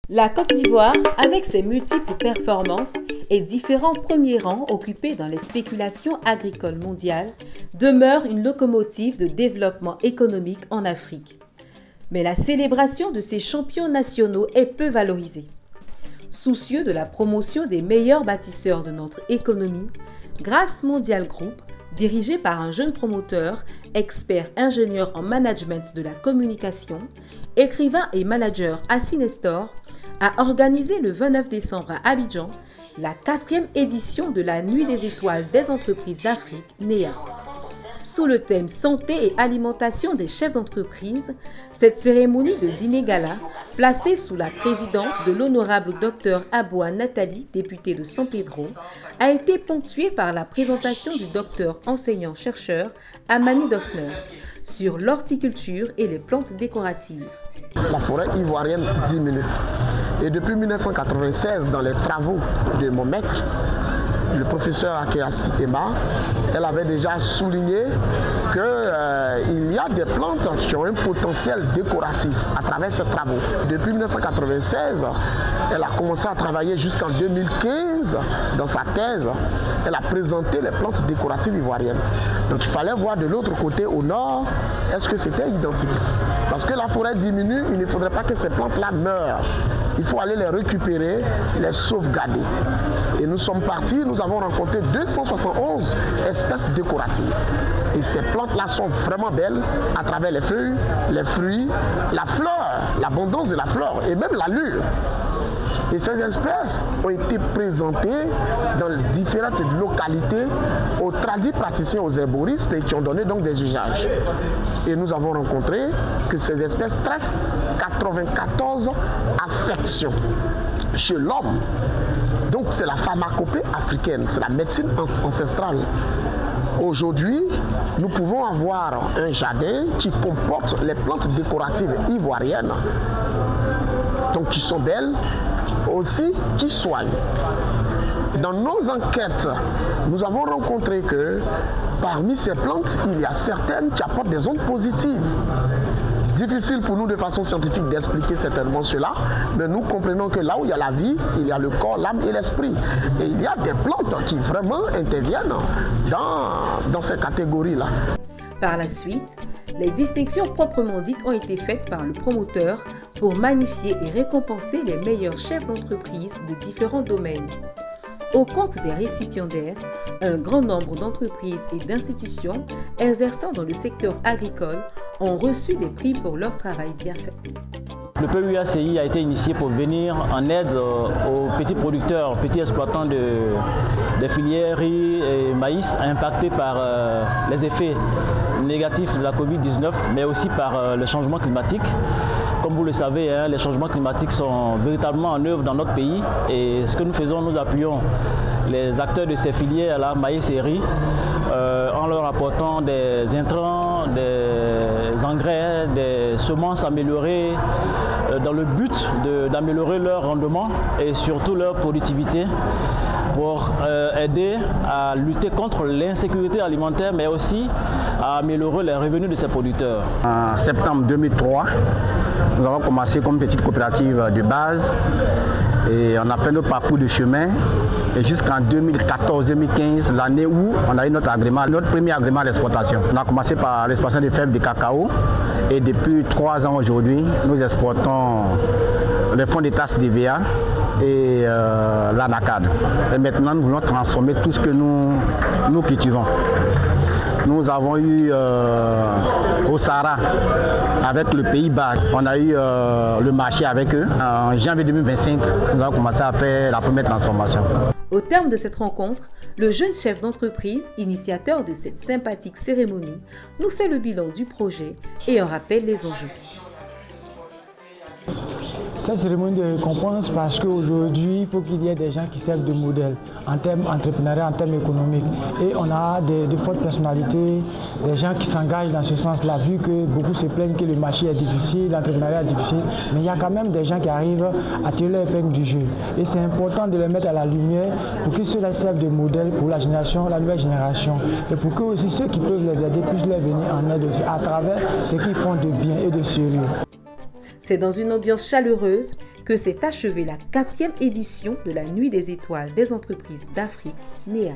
La Côte d'Ivoire, avec ses multiples performances et différents premiers rangs occupés dans les spéculations agricoles mondiales, demeure une locomotive de développement économique en Afrique. Mais la célébration de ces champions nationaux est peu valorisée. Soucieux de la promotion des meilleurs bâtisseurs de notre économie, Grace Mondial Group, dirigé par un jeune promoteur, expert ingénieur en management de la communication, écrivain et manager Assi Nestor, a organisé le 29 décembre à Abidjan la 4e édition de la Nuit des étoiles des entreprises d'Afrique, NEA. Sous le thème Santé et alimentation des chefs d'entreprise, cette cérémonie de dîner-gala, placée sous la présidence de l'honorable Dr Aboua Nathalie, députée de San Pedro, a été ponctuée par la présentation du docteur enseignant-chercheur Amani Dofner sur l'horticulture et les plantes décoratives. La forêt ivoirienne diminue. Et depuis 1996, dans les travaux de mon maître, le professeur Akeassi Emma, elle avait déjà souligné qu'il y a des plantes qui ont un potentiel décoratif à travers ces travaux. Depuis 1996, elle a commencé à travailler jusqu'en 2015 dans sa thèse. Elle a présenté les plantes décoratives ivoiriennes. Donc il fallait voir de l'autre côté, au nord, est-ce que c'était identique. Parce que la forêt diminue, il ne faudrait pas que ces plantes-là meurent. Il faut aller les récupérer, les sauvegarder. Et nous sommes partis, nous avons rencontré 271 espèces décoratives. Et ces plantes-là sont vraiment belles à travers les feuilles, les fruits, la fleur, l'abondance de la fleur et même l'allure. Et ces espèces ont été présentées dans différentes localités aux tradis praticiens, aux herboristes et qui ont donné donc des usages. Et nous avons rencontré que ces espèces traitent 94 affections chez l'homme. Donc c'est la pharmacopée africaine, c'est la médecine ancestrale. Aujourd'hui, nous pouvons avoir un jardin qui comporte les plantes décoratives ivoiriennes, donc qui sont belles, aussi qui soignent. Dans nos enquêtes, nous avons rencontré que parmi ces plantes, il y a certaines qui apportent des ondes positives. Difficile pour nous de façon scientifique d'expliquer certainement cela, mais nous comprenons que là où il y a la vie, il y a le corps, l'âme et l'esprit. Et il y a des plantes qui vraiment interviennent dans ces catégories-là. Par la suite, les distinctions proprement dites ont été faites par le promoteur pour magnifier et récompenser les meilleurs chefs d'entreprise de différents domaines. Au compte des récipiendaires, un grand nombre d'entreprises et d'institutions exerçant dans le secteur agricole ont reçu des prix pour leur travail bien fait. Le PUACI a été initié pour venir en aide aux petits producteurs, petits exploitants des filières riz et maïs impactés par les effets négatifs de la Covid-19, mais aussi par le changement climatique. Comme vous le savez, les changements climatiques sont véritablement en œuvre dans notre pays et ce que nous faisons, nous appuyons les acteurs de ces filières, là, maïs et riz, en leur apportant des intrants, des engrais, des semences améliorées dans le but d'améliorer leur rendement et surtout leur productivité pour aider à lutter contre l'insécurité alimentaire mais aussi à améliorer les revenus de ces producteurs. En septembre 2003, nous avons commencé comme petite coopérative de base et on a fait notre parcours de chemin et jusqu'en 2014-2015, l'année où on a eu notre agrément, notre premier agrément d'exportation. On a commencé par l'exportation de fèves de cacao et depuis 3 ans aujourd'hui, nous exportons les fonds de tasse d'EVA et l'anacade. Et maintenant, nous voulons transformer tout ce que nous cultivons. Nous avons eu au Sahara avec le Pays-Bas, on a eu le marché avec eux. En janvier 2025, nous avons commencé à faire la première transformation. Au terme de cette rencontre, le jeune chef d'entreprise, initiateur de cette sympathique cérémonie, nous fait le bilan du projet et en rappelle les enjeux. Cette cérémonie de récompense parce qu'aujourd'hui, il faut qu'il y ait des gens qui servent de modèle en termes entrepreneuriaux, en termes économiques. Et on a de fortes personnalités, des gens qui s'engagent dans ce sens-là, vu que beaucoup se plaignent que le marché est difficile, l'entrepreneuriat est difficile. Mais il y a quand même des gens qui arrivent à tirer leur épingle du jeu. Et c'est important de les mettre à la lumière pour que ceux-là servent de modèle pour la nouvelle génération. Et pour que aussi ceux qui peuvent les aider puissent leur venir en aide aussi à travers ce qu'ils font de bien et de sérieux. C'est dans une ambiance chaleureuse que s'est achevée la 4e édition de la Nuit des étoiles des entreprises d'Afrique, NEA.